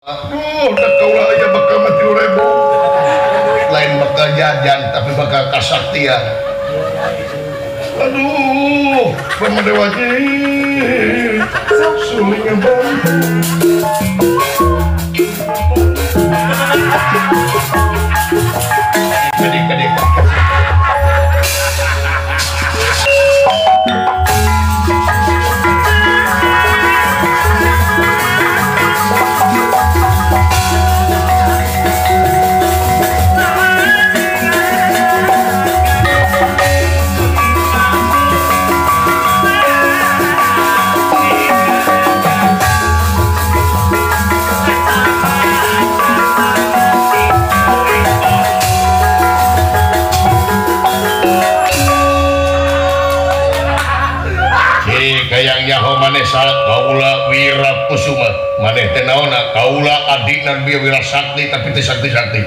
udah kaulah aja bakal mati 1000 lain bakal jajan tapi bakal kasaktian. Aduh pemedewaji sulingnya bang gede-gede maneh kaula Wira Kusuma maneh teh naonna kaula adikna Wira Sakti tapi teh sakti-sakti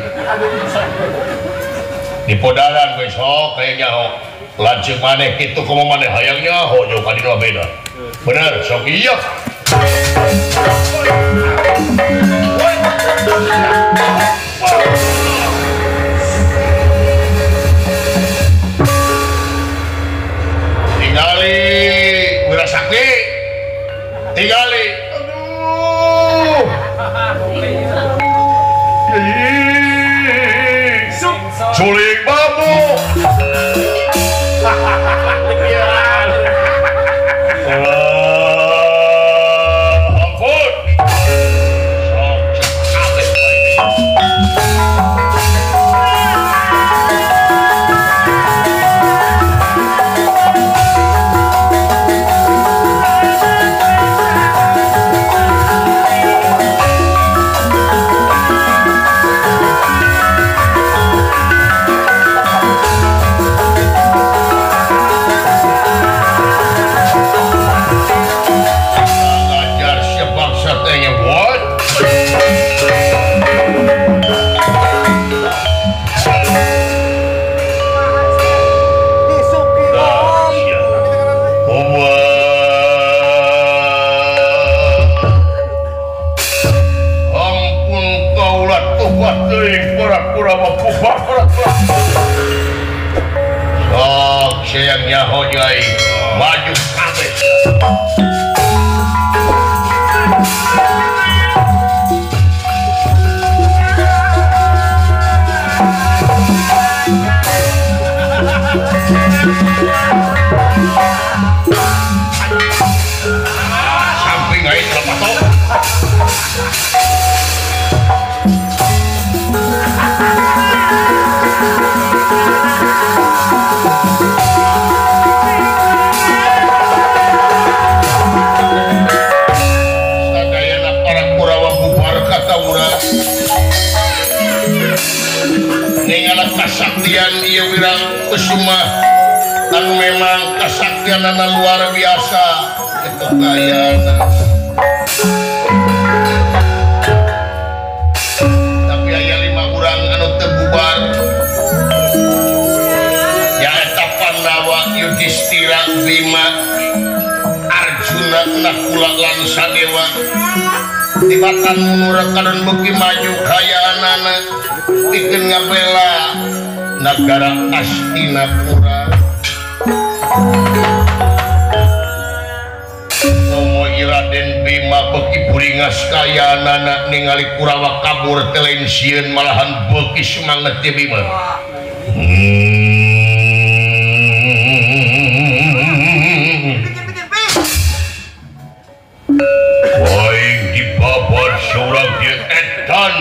di podaran we sok kayaknya ho lanceuk maneh kitu kumaha maneh hayang nyaho jauh ka dina beda bener sok iya tinggali Wira Sakti tinggali aduh suling bambu ampun sayangnya hojai maju kabeh samping aing lepato kasaktian ieu Wira Kusuma anu memang kasaktianana luar biasa kitu kayana tapi aya 5 urang anu teu bubar nyaeta Pandawa Yudhistira Bima Arjuna Nakula lan Sadewa tibatan munurakadeun beuki maju kayaanana bikin ngabela negara Astinapura Nomo Raden Bima beuki buringas kayaanana ningali Kurawa kabur telain sieun malahan beuki semangat teh Bima waing dibabar seorang dia edan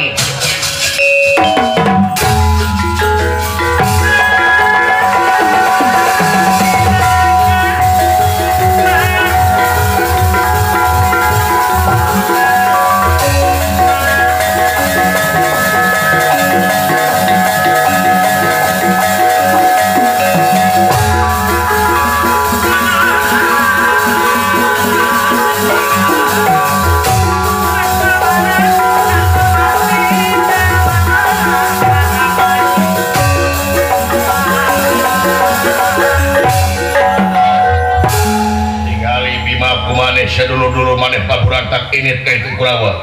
dulu maneh paburantak ini ka itu Kurawa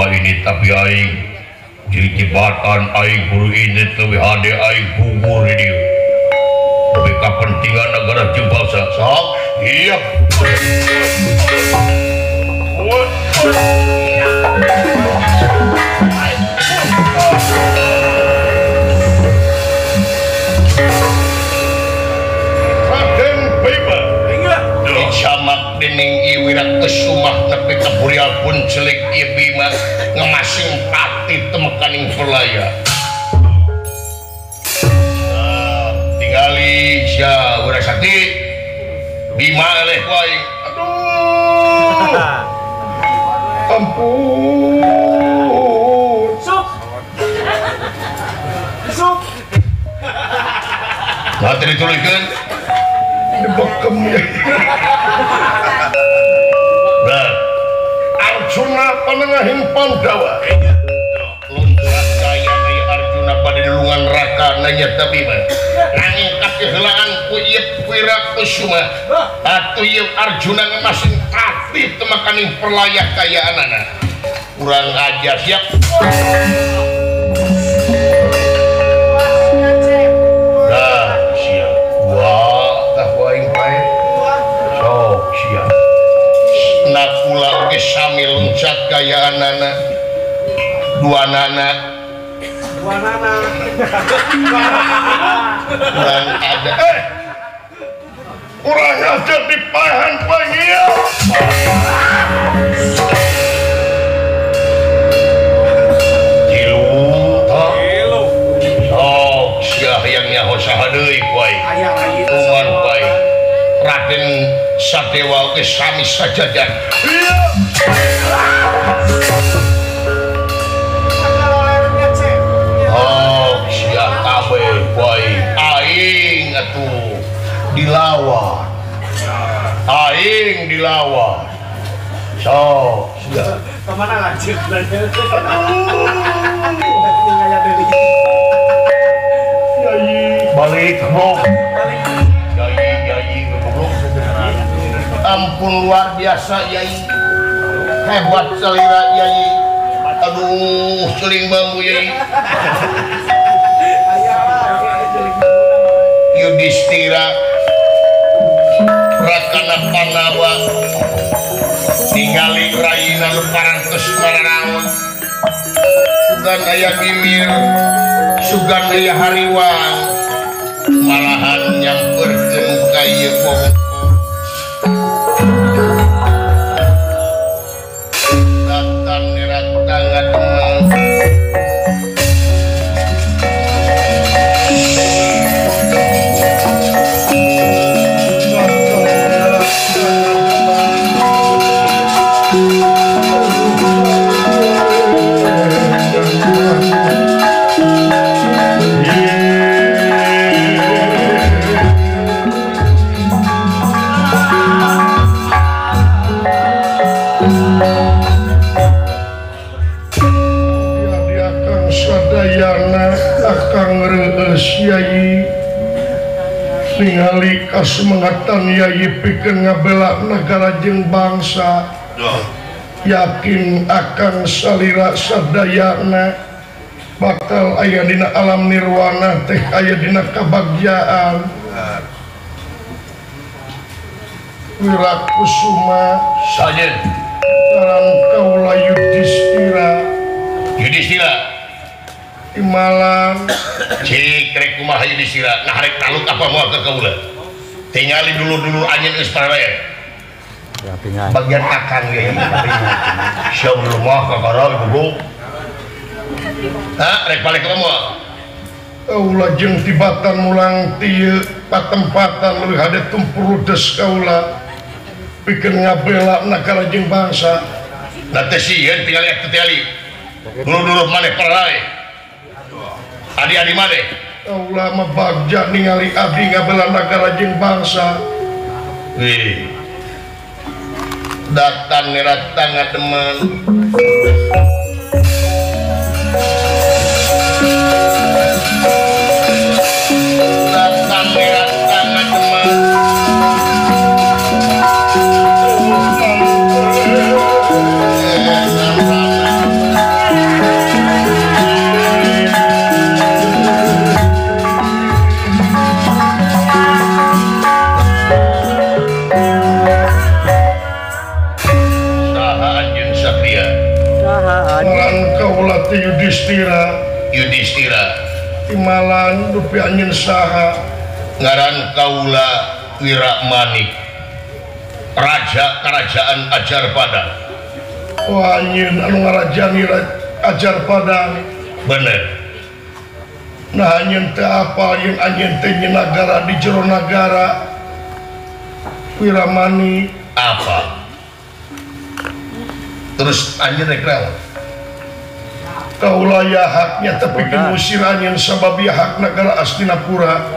semua ini tapi aing jadi jembatan aing guru ini lebih hade aing gugur ini tapi kepentingan negara jembasa sok iya Camak dening iwira kesumah nepi kaburial pun celik ieu Bima ngemasing pati temekaning pelaya. Tingali sia Wirasakti Bima eleh ku aing. Aduh. Ampun. Sup. Sup. Nah, tadi tulikeun dibekem ya. Nah, Arjuna panengahing Pandawa. Loncat kaya kaya Arjuna pada dilungan raka nanya tapi mah. Nanging kakeheulaan ku ieu Wirakusuma. Atuh ieu Arjuna ngemasin pati temakaning perlayak kayaanana. Urang ajar siap. Dah siap. Wah, tah waing pae. Sok siap. Nakula ge sami loncat kayaanana. Dua nana. Kurang ada. Kurang aja di pahan panggil. Jilu. Sok siah yang nyaho saha deui kuai. Kuman kuai. Raden Sadewa ge sami sajajan. Iya. Oh, siah kabeh kuai. Aing atuh dilawan. Aing dilawan. Sok siah. Kemana lanjut belajar? Balik goblok. Yai goblok. Ampun luar biasa Yai. Hebat selera Yai. Aduh, seling bambu Yai. Yudhistira Rakana Pandawa ningali Raina nu parantos maranaon. Sugan aya Mimir, sugan aya Hariwang, malahan nyamperkeun ka ieu pohon. Datan nerat tangan Yai ningali kasumangatan Yai pikeun ngabela negara jeung bangsa. Yakin akan salira sadayana bakal aya dina alam nirwana teh aya dina kabagjaan. Wirakusuma sajen sareng kaula Yudhistira. Imalang cik rek kumaha Yudhistira nah rek taluk apa moal ke kaula tingali dulu anjeun geus paraya ya tinggal bagian akang ge syam rumah ka karang goblok ha rek balik ka moal kaula jeung tibatan mulang tieu patempatan leuwih hade tumpur ludes kaula pikeun ngabela negara jeung bangsa da teh sieun tingali atuh tingali dulu maneh paraya adi-adi maneh kaula mah bagja ningali abdi ngabela negara jeung bangsa. Datan nerat tangga teman datan nerat tangga teman Malan kaula ti Yudhistira timalan dupi anjeun saha ngaran kaula Wiramanik raja kerajaan Ajarpada. wah anjeun anu ngarajani Ajarpada Bener. nah anjeun teh apa yen anjeun teh nagara di jero nagara Wiramani Apa terus anjeun rek naon? kaula ya haknya tapi ngusir anjeun sabab ya hak negara Astinapura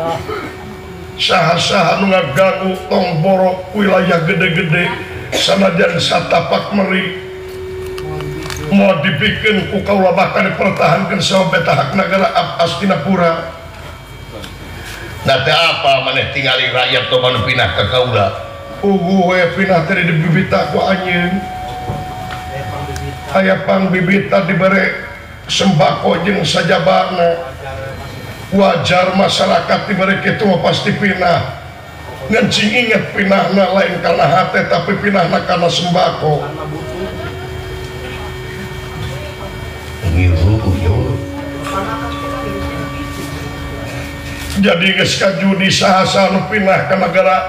saha-saha nu ngaganggu tong borok wilayah gede-gede sanajan satapak meri mau dipikeun ku kaula bahkan dipertahankan sabab eta hak negara Astinapura. Nah teh apa maneh tingali rakyat to manu pinah ka kaula? Ugu we pinah teh di bibita ku anjeun aya pang bibita dibere sembako jeung sajabana wajar masyarakat diberi kitu pasti pinah ngan cing inget pinahna lain karena hate tapi pinahna karena sembako jadi geus kajudi saha-saha nu pinah ke negara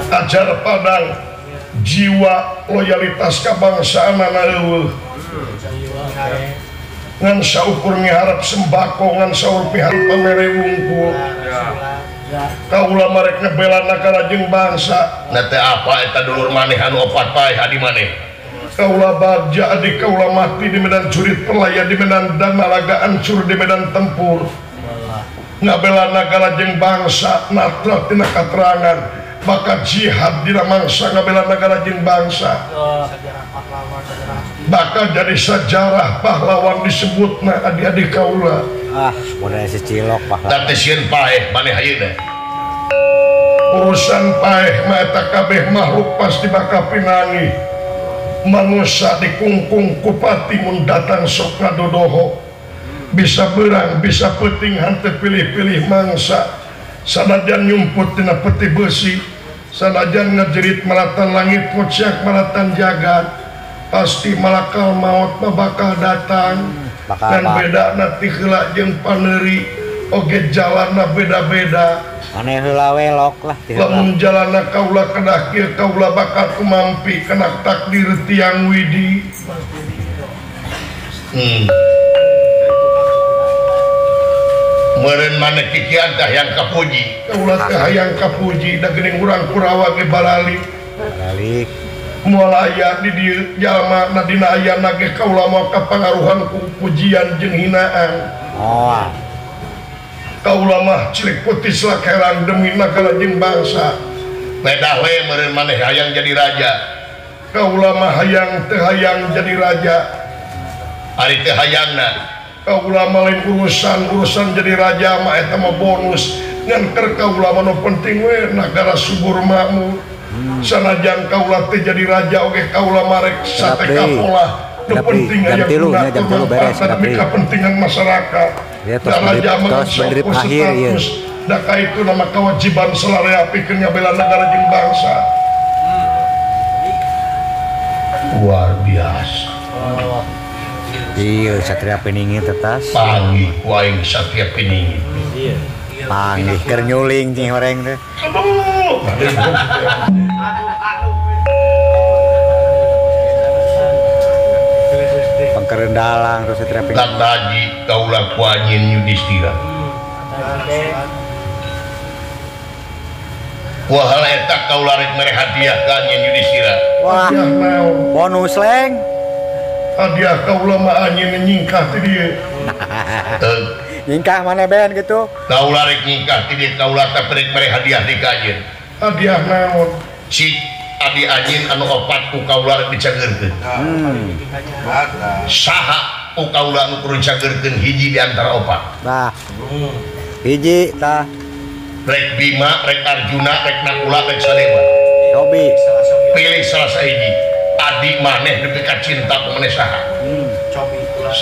Ajarpadang jiwa loyalitas kabangsaanana eueuh ngan saukur miharap sembako ngan saur piharap pamere wungkul kaula marek ngebela nagara jeung bangsa. Nah teh apa eta dulur maneh anu opat paeh adi maneh? Kaula bagja adik kaula mati di medan jurit pelaya di medan damalaga ancur di medan tempur ngabela nagara jeung bangsa natra tina katerangan bakal jihad dina mangsa ngabela nagara jeung bangsa bakal jadi sejarah pahlawan disebutna adik-adik kaula. Modal si cilok pahlawan dan tesieun paeh maneh ayeuna urusan paeh mah eta kabeh makhluk pasti bakal pinangi manusia dikungkung kupati mun datang sok ngadodoho bisa berang bisa peting hante pilih-pilih mangsa sanajan nyumput tina peti besi sanajan ngajerit malatan langit muciak malatan jagat pasti malakal maut mah bakal datang dan beda nanti heula jeung paneri oge jalanna beda-beda aneh heula welok lah lamun jalanna kaula kedah kieu kaula bakal kumampi kena takdir tiang widi. meureun maneh kikian tah yang kapuji kaula teh hayang kapuji da geuning urang Kurawa ge balalik moal aya di dieu jalma na dina ayana ge kaula mau kapangaruhan ku pujian jeung hinaan. Kaula mah cilik putih selakeran demi nagara jeung bangsa beda we meureun maneh hayang jadi raja. Kaula mah hayang teu hayang jadi raja Ari teu hayangna kaula mah lain urusan jadi raja mah eta mah bonus ngan keur kaula mah nu penting we nagara subur makmur. Sanajan kaula teh jadi raja oge kaula marek sate kapola nu penting aya bermanfaat demi kepentingan masyarakat. Raja mah akhir ieu da kaitu nama kewajiban salarea pikeun ngabela negara jeung bangsa. luar biasa. Iya, Satria Piningin tetas. Panggih waing Satria Piningin. Panggih keur nyuling cing horeng teh. Pangkerendalang terus Satria Piningin. Lataji kaulah kuanyin Yudhistira. Wahal eta kaulah rek mere hadiahkan nyen Yudhistira. Wah, bonus leng. Hadiah kaula mah anjeun nyingkah ti dieu. Nyingkah mana ben gitu? Kaulah rek nyingkah ti dieu kaulah teh rek mere hadiah di ka anjeun. Hadiah naon? Si adi anjeun anu opat ku kaulah rek dicageurkeun. Saha ku kaulah anu kudu dicageurkeun hiji di antara opat. Nah. Hiji tah. Rek Bima, rek Arjuna, rek Nakula, rek Sadeva. Robi. Pilih salah sahiji. Adi maneh nepi ka cinta ku maneh saha?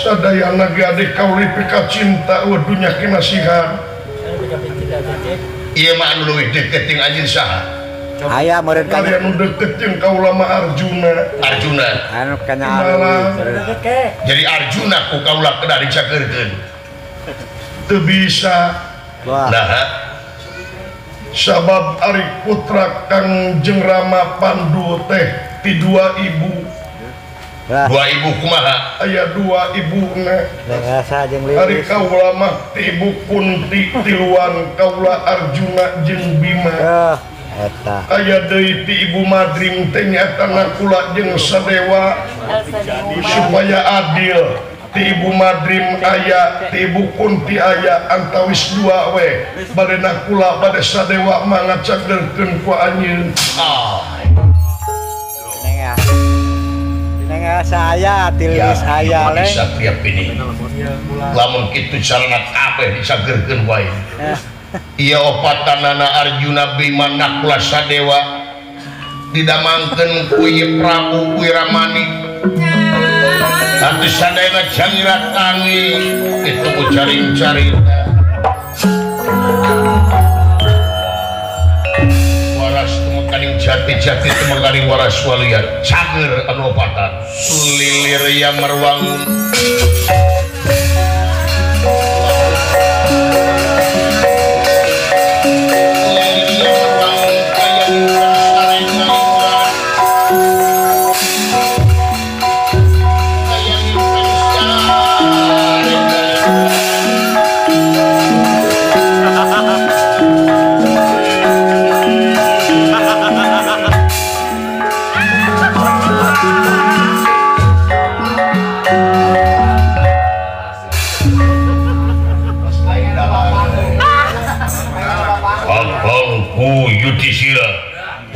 Sadayana ge adik kaula nepi ka cinta dunya kinasihan. Ieu mah anu leuwih deket jeung anjeun saha? Aya meureun ka kalian deket jeung kaula mah Arjuna anu kanya jadi Arjuna ku kaula kena dicakeurkeun teu bisa wah sabab ari putra Kangjeng Rama Pandu teh ti dua ibu dua ibu kumaha aya dua ibuna rasa jeung ari lilis kaula mah ti ibu Kunti tiluan kaula Arjuna jeung Bima eta aya deui ti ibu Madrim teh nyatana kula jeung Sadewa supaya adil ti ibu Madrim aya ti ibu Kunti aya antawis dua we badena kula bade Sadewa mangacagerkeun ku anjeun neng saya tilis aya leng Satria Pining lamun kitu carana kabeh dicagerkeun wae ieu opatanana Arjuna Bima Nakula Sadewa didamangkeun ku ieu Prabu Wiramani atuh sadayana jangira tangi itu ku caring-carita waras tumekaning jati-jati tumekaning waras walian cager anu opatan sulilir ya marwangun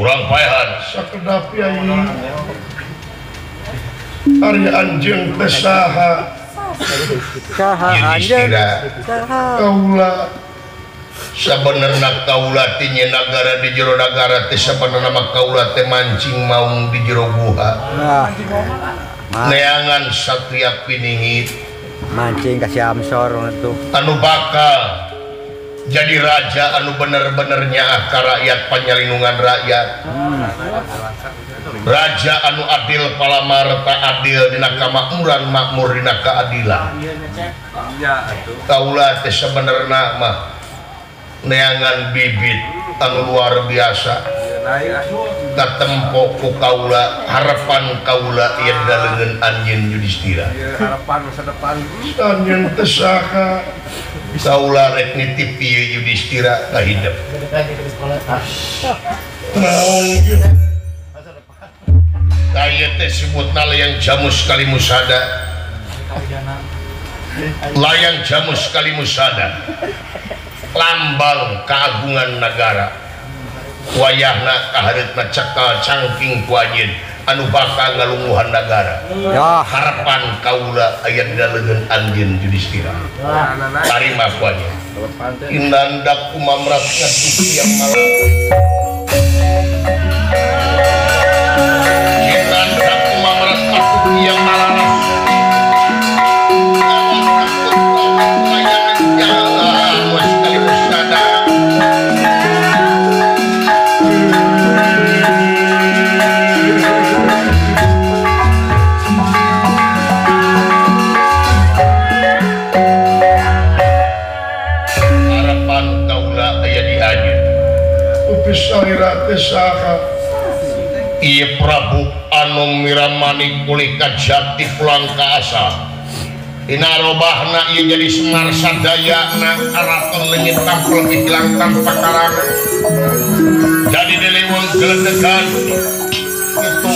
kurang payahan sakedap yai ari anjeun teh saha anjeun kaula sabenerna kaula ti nagara di jero nagara teh sabenerna mah kaula teh mancing maung di jero guha neangan Satria Piningit mancing ka Syamsor atuh anu bakal jadi raja anu bener-benernya ka rakyat panyalinungan rakyat raja anu adil palamarta adil dina kamakmuran makmur dina keadilan kaula teh sabenerna mah neangan bibit anu luar biasa katempo ku kaula harapan kaula ieu daleungeun anjeun Yudhistira harapan masa depan anjeun teh saha kaula rek nitip ieu Yudhistira ka hidup naon kaya teh sebutna layang jamus kalimusada layang jamus kalimusada lambang keagungan negara wayahna kahareutna cekal cangking ku anjeun anu bakal ngalungguhan negara harapan kaula aya di daleungeun anjeun Yudhistira tarima ku anjeun inanda kumamrat ngatuh yang malam inanda kumamrat ngatuh yang malam Ieu Prabu anu Wiramani kulika jati pulang ka asa dina robahna ieu jadi Semar sadayana araton leungit tampil hilang tanpa karana jadi diliwung geledegan itu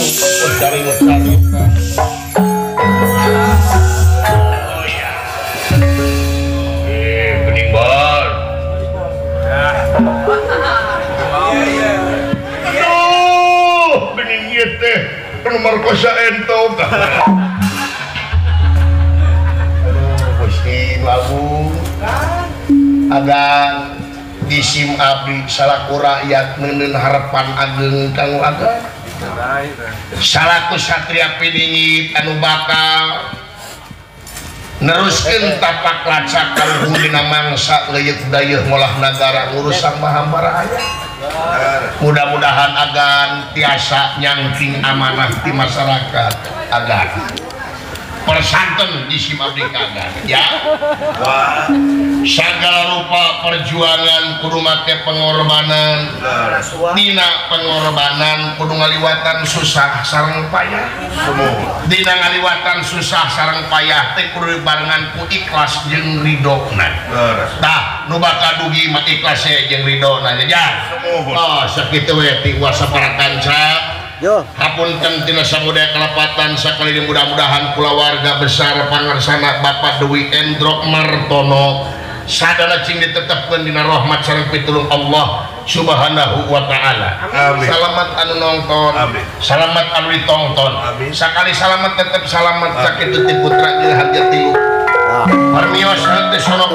cari-cari oh ya bening bar teh nomor kosa entong Gusti lagu ada disim abdi salaku rakyat neuneuh harapan ageng kanggo ageng salaku Satria Piningit anu bakal neruskeun tapak lacak kaluhur dina mangsa leuyeuh dayeuh ngolah nagara ngurusan mahambara aya mudah-mudahan agan tiasa nyangking amanah di masyarakat agan persanten di abdi kagan ya segala rupa perjuangan kudu make pengorbanan dina pengorbanan kudu ngaliwatan susah sareng payah dina ngaliwatan susah sareng payah teh kudu barengan ku ikhlas jeung ridona tah nu bakal dugi mah ikhlas jeung ridona ya oh sakitu we ti wasa para kanca hapunten tina samudaya kelapatan sakali mudah-mudahan kulawarga besar pangarsana Bapak Dewi Endro Martono sadana cing ditetepkeun dina rahmat sareng pitulung Allah Subhanahu wa taala. Salamat anu nongton, salamat anu ditonton. Sakali salamat tetep salamat sakitu ti putra jeung harja tilu. Parmios teh sono